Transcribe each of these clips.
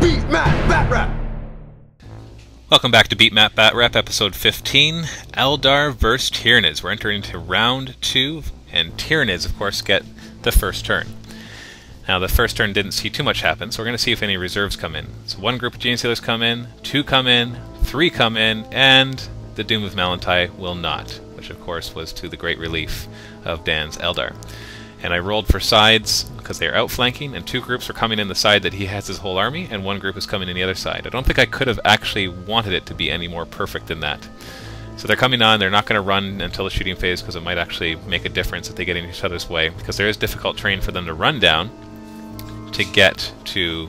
Beat Map Batrep! Welcome back to Beat Map Batrep, episode 15, Eldar vs. Tyranids. We're entering into round 2, and Tyranids, of course, get the first turn. Now, the first turn didn't see too much happen, so we're going to see if any reserves come in. So one group of Gene Stealers come in, 2 come in, 3 come in, and the Doom of Malantai will not, which of course was to the great relief of Dan's Eldar. And I rolled for sides because they are outflanking, and 2 groups are coming in the side that he has his whole army, and 1 group is coming in the other side. I don't think I could have actually wanted it to be any more perfect than that. So they're coming on, they're not going to run until the shooting phase because it might actually make a difference if they get in each other's way, because there is difficult terrain for them to run down to get to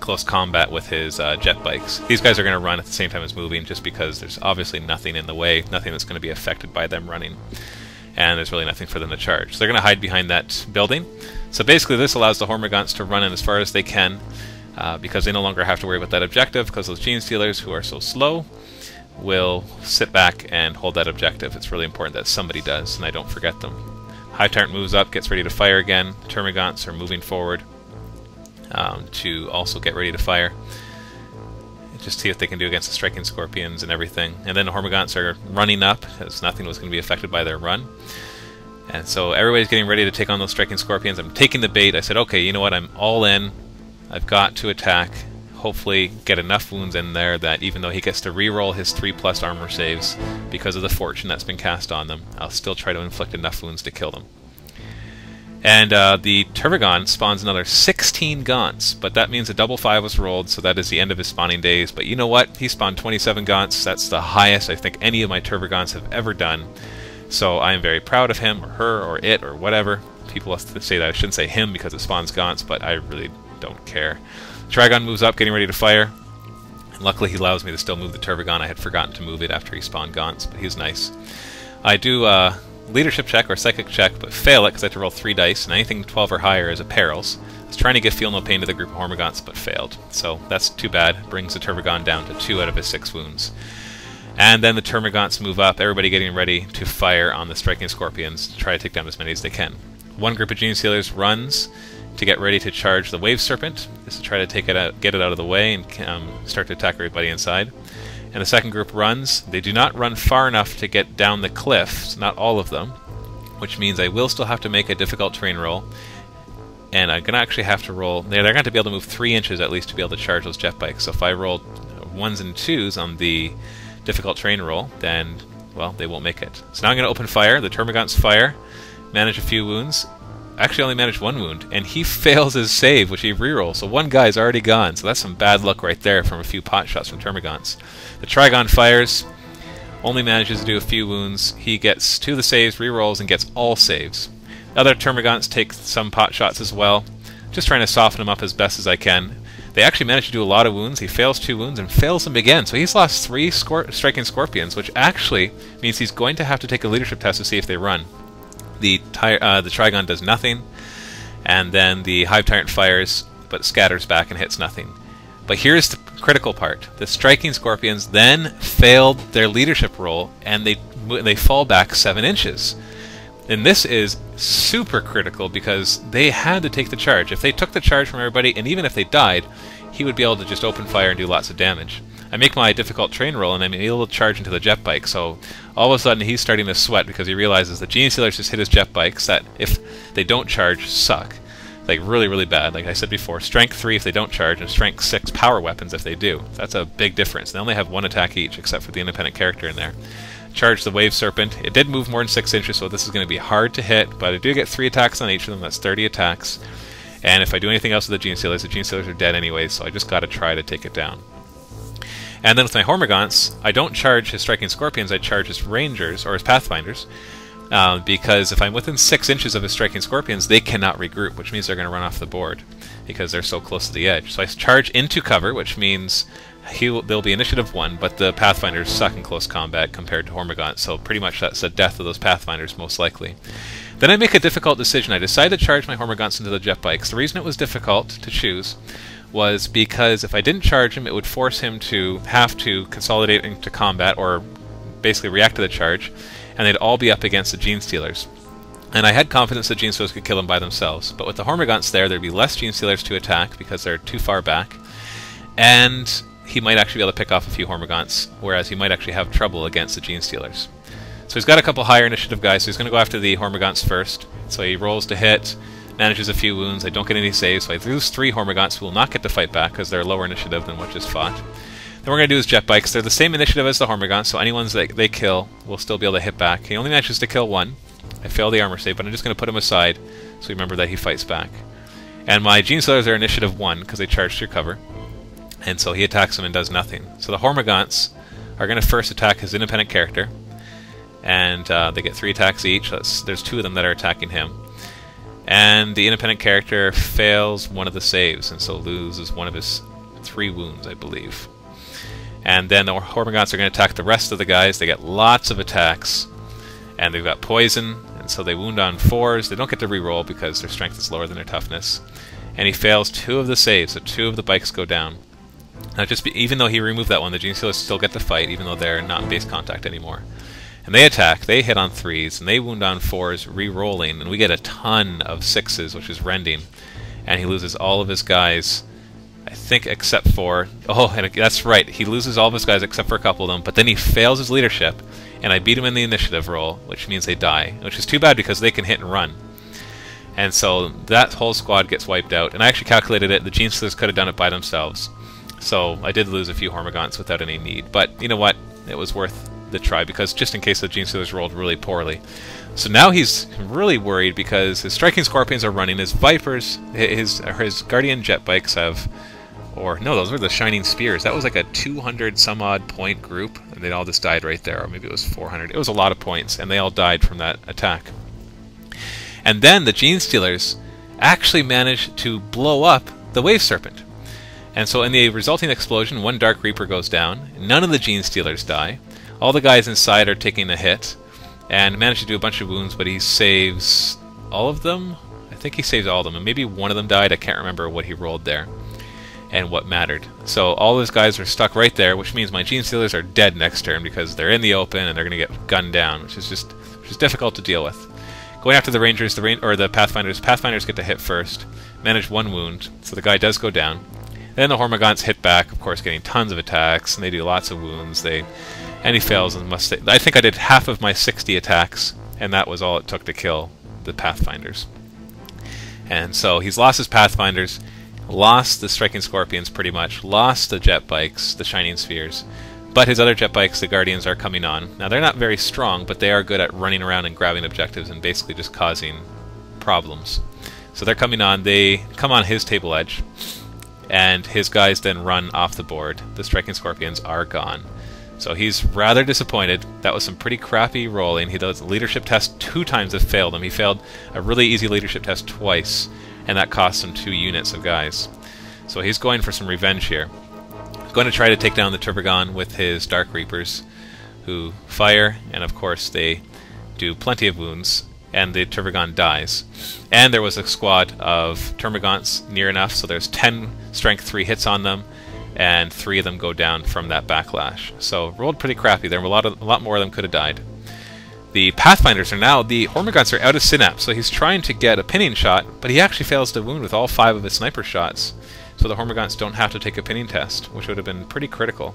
close combat with his jet bikes. These guys are going to run at the same time as moving just because there's obviously nothing in the way, nothing that's going to be affected by them running. And there's really nothing for them to charge. So they're going to hide behind that building. So basically this allows the Hormagaunts to run in as far as they can because they no longer have to worry about that objective, because those Gene Stealers, who are so slow, will sit back and hold that objective. It's really important that somebody does, and I don't forget them. High Tyrant moves up, gets ready to fire again. Termagants are moving forward to also get ready to fire. Just see what they can do against the Striking Scorpions and everything. And then the Hormagaunts are running up, because nothing was going to be affected by their run. And so everybody's getting ready to take on those Striking Scorpions. I'm taking the bait. I said, okay, you know what, I'm all in. I've got to attack. Hopefully get enough wounds in there that even though he gets to reroll his 3+ armor saves because of the fortune that's been cast on them, I'll still try to inflict enough wounds to kill them. And the Tervagon spawns another 16 Gaunts, but that means a double 5 was rolled, so that is the end of his spawning days. But you know what? He spawned 27 Gaunts. That's the highest I think any of my Tervagons have ever done. So I am very proud of him, or her, or it, or whatever. People say that I shouldn't say him because it spawns Gaunts, but I really don't care. Trigon moves up, getting ready to fire. And luckily he allows me to still move the Tervagon. I had forgotten to move it after he spawned Gaunts, but he's nice. I do leadership check or psychic check, but fail it because I have to roll 3 dice, and anything 12 or higher is a perils. I was trying to give Feel No Pain to the group of Hormagaunts, but failed. So that's too bad. Brings the Tervagon down to 2 out of his 6 wounds. And then the Termagants move up, everybody getting ready to fire on the Striking Scorpions to try to take down as many as they can. One group of Gene Stealers runs to get ready to charge the Wave Serpent. This is to try to take it out, get it out of the way, and start to attack everybody inside. And the second group runs. They do not run far enough to get down the cliffs, not all of them, which means I will still have to make a difficult terrain roll. And I'm going to actually have to roll... They're going to have to be able to move 3 inches at least to be able to charge those jet bikes. So if I roll 1s and 2s on the difficult terrain roll, then, well, they won't make it. So now I'm going to open fire. The Termagants fire, manage a few wounds. Actually only managed 1 wound, and he fails his save, which he rerolls. So 1 guy's already gone, so that's some bad luck right there from a few pot shots from Termagants. The Trigon fires, only manages to do a few wounds. He gets 2 of the saves, rerolls, and gets all saves. The other Termagants take some pot shots as well, just trying to soften him up as best as I can. They actually manage to do a lot of wounds. He fails 2 wounds and fails them again, so he's lost 3 Striking Scorpions, which actually means he's going to have to take a leadership test to see if they run. The Trigon does nothing, and then the Hive Tyrant fires, but scatters back and hits nothing. But here's the critical part. The Striking Scorpions then failed their leadership roll, and they fall back 7 inches. And this is super critical because they had to take the charge. If they took the charge from everybody, and even if they died, he would be able to just open fire and do lots of damage. I make my difficult terrain roll, and I'm able to charge into the jet bike, so all of a sudden he's starting to sweat because he realizes the Gene Stealers just hit his jet bikes that, if they don't charge, suck. Like, really, really bad. Like I said before, strength 3 if they don't charge, and strength 6 power weapons if they do. That's a big difference. They only have 1 attack each, except for the independent character in there. Charge the Wave Serpent. It did move more than 6 inches, so this is going to be hard to hit, but I do get 3 attacks on each of them. That's 30 attacks. And if I do anything else with the Gene Stealers are dead anyway, so I just got to try to take it down. And then with my Hormagaunts, I don't charge his Striking Scorpions, I charge his Rangers, or his Pathfinders, because if I'm within 6 inches of his Striking Scorpions, they cannot regroup, which means they're going to run off the board, because they're so close to the edge. So I charge into cover, which means they'll be initiative 1, but the Pathfinders suck in close combat compared to Hormagaunts, so pretty much that's the death of those Pathfinders, most likely. Then I make a difficult decision. I decide to charge my Hormagaunts into the jet bikes. The reason it was difficult to choose was because if I didn't charge him, it would force him to have to consolidate into combat, or basically react to the charge, and they'd all be up against the Gene Stealers. And I had confidence that Gene Stealers could kill them by themselves, but with the Hormagaunts there, there'd be less Gene Stealers to attack because they're too far back, and he might actually be able to pick off a few Hormagaunts, whereas he might actually have trouble against the Gene Stealers. So he's got a couple higher initiative guys, so he's going to go after the Hormagaunts first. So he rolls to hit, manages a few wounds. I don't get any saves, so I lose 3 Hormagaunts who will not get to fight back because they're lower initiative than what just fought. Then we're going to do his jet bikes. They're the same initiative as the Hormagaunts, so any ones that they kill will still be able to hit back. He only manages to kill 1. I fail the armor save, but I'm just going to put him aside so remember that he fights back. And my Gene Stealers are initiative 1 because they charge through cover. And so he attacks him and does nothing. So the Hormagaunts are going to first attack his independent character. And they get 3 attacks each. There's 2 of them that are attacking him. And the independent character fails one of the saves, and so loses one of his 3 wounds, I believe. And then the Hormagaunts are going to attack the rest of the guys. They get lots of attacks. And they've got poison, and so they wound on 4s. They don't get to reroll because their strength is lower than their toughness. And he fails 2 of the saves, so 2 of the bikes go down. Now, even though he removed that one, the Gene Stealers still get to fight, even though they're not in base contact anymore. And they attack, they hit on 3s, and they wound on 4s, re-rolling, and we get a ton of 6s, which is rending. And he loses all of his guys, I think, except for... Oh, and that's right, he loses all of his guys except for a couple of them, but then he fails his leadership, and I beat him in the initiative roll, which means they die, which is too bad because they can hit and run. And so that whole squad gets wiped out, and I actually calculated it, the Gene Stealers could have done it by themselves. So I did lose a few Hormagaunts without any need, but you know what, it was worth the try, because just in case the Gene Stealers rolled really poorly. So now he's really worried because his Striking Scorpions are running, his Vipers, his Guardian Jet Bikes have... Or, no, those were the Shining Spears. That was like a 200-some-odd point group, and they all just died right there, or maybe it was 400. It was a lot of points, and they all died from that attack. And then the Gene Stealers actually managed to blow up the Wave Serpent. And so in the resulting explosion, 1 Dark Reaper goes down. None of the Gene Stealers die. All the guys inside are taking a hit, and manage to do a bunch of wounds, but he saves all of them? I think he saves all of them, and maybe one of them died. I can't remember what he rolled there and what mattered. So all those guys are stuck right there, which means my Gene Stealers are dead next turn because they're in the open and they're going to get gunned down, which is difficult to deal with. Going after the Rangers, or the Pathfinders, Pathfinders get to hit first, manage 1 wound, so the guy does go down. Then the Hormagaunts hit back, of course, getting tons of attacks, and they do lots of wounds. And he fails and must stay. I think I did half of my 60 attacks, and that was all it took to kill the Pathfinders. And so he's lost his Pathfinders, lost the Striking Scorpions pretty much, lost the Jet Bikes, the Shining Spheres, but his other Jet Bikes, the Guardians, are coming on. Now they're not very strong, but they are good at running around and grabbing objectives and basically just causing problems. So they're coming on, they come on his table edge, and his guys then run off the board. The Striking Scorpions are gone. So he's rather disappointed. That was some pretty crappy rolling. He does the leadership test 2 times that failed him. He failed a really easy leadership test twice, and that cost him 2 units of guys. So he's going for some revenge here. Going to try to take down the Turbogon with his Dark Reapers, who fire, and of course they do plenty of wounds, and the Turbogon dies. And there was a squad of Termagants near enough, so there's 10 strength 3 hits on them, and 3 of them go down from that backlash. So rolled pretty crappy there. A lot more of them could have died. The Pathfinders are now, the Hormagaunts are out of Synapse, so he's trying to get a pinning shot, but he actually fails to wound with all 5 of his sniper shots. So the Hormagaunts don't have to take a pinning test, which would have been pretty critical.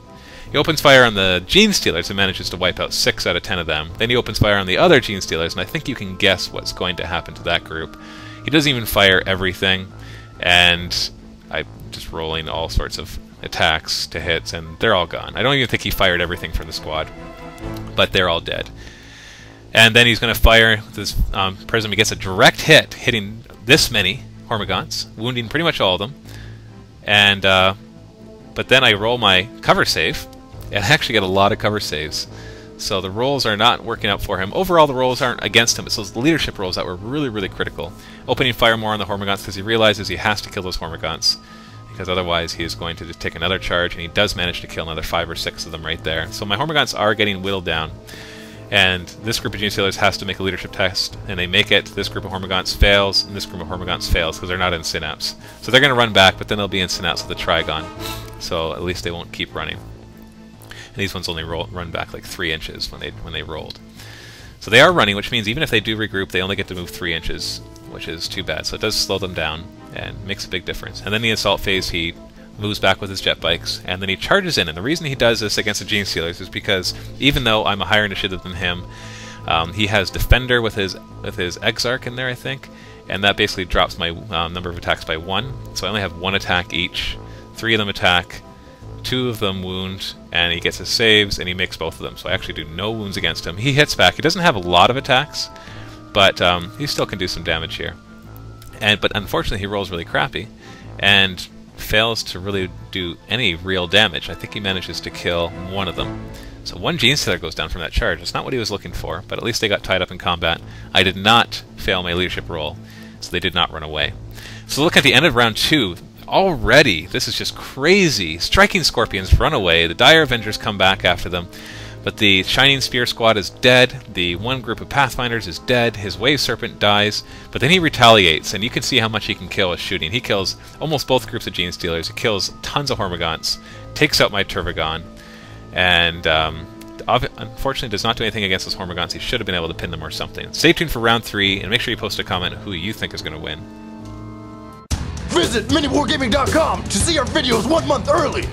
He opens fire on the Gene Stealers and manages to wipe out 6 out of 10 of them. Then he opens fire on the other Gene Stealers, and I think you can guess what's going to happen to that group. He doesn't even fire everything, and I'm just rolling all sorts of attacks to hits, and they're all gone. I don't even think he fired everything for the squad, but they're all dead. And then he's going to fire this Prism. He gets a direct hit, hitting this many Hormagaunts, wounding pretty much all of them. And but then I roll my cover save, and I actually get a lot of cover saves. So the rolls are not working out for him. Overall, the rolls aren't against him. It's those leadership rolls that were really, really critical. Opening fire more on the Hormagaunts because he realizes he has to kill those Hormagaunts, because otherwise he is going to just take another charge, and he does manage to kill another 5 or 6 of them right there. So my Hormagaunts are getting whittled down. And this group of Gene Stealers has to make a leadership test, and they make it. This group of Hormagaunts fails, and this group of Hormagaunts fails because they're not in Synapse. So they're going to run back, but then they'll be in Synapse with the Trigon. So at least they won't keep running. And these ones only run back like 3 inches when they rolled. So they are running, which means even if they do regroup, they only get to move 3 inches, which is too bad. So it does slow them down and makes a big difference. And then the assault phase, he moves back with his jet bikes, and then he charges in. And the reason he does this against the Gene Stealers is because even though I'm a higher initiative than him, he has Defender with his Exarch in there, I think, and that basically drops my number of attacks by 1. So I only have 1 attack each. 3 of them attack, 2 of them wound, and he gets his saves, and he makes both of them. So I actually do no wounds against him. He hits back. He doesn't have a lot of attacks, but he still can do some damage here. But unfortunately, he rolls really crappy, and fails to really do any real damage. I think he manages to kill 1 of them. So 1 Gene Stealer goes down from that charge. It's not what he was looking for, but at least they got tied up in combat. I did not fail my leadership roll, so they did not run away. So look at the end of round 2. Already, this is just crazy. Striking Scorpions run away. The Dire Avengers come back after them. But the Shining Spear squad is dead. The one group of Pathfinders is dead. His Wave Serpent dies. But then he retaliates, and you can see how much he can kill with shooting. He kills almost both groups of Gene Stealers. He kills tons of Hormagaunts, takes out my Turvagon, and unfortunately does not do anything against those Hormagaunts. He should have been able to pin them or something. Stay tuned for round 3, and make sure you post a comment who you think is going to win. Visit miniwargaming.com to see our videos 1 month early.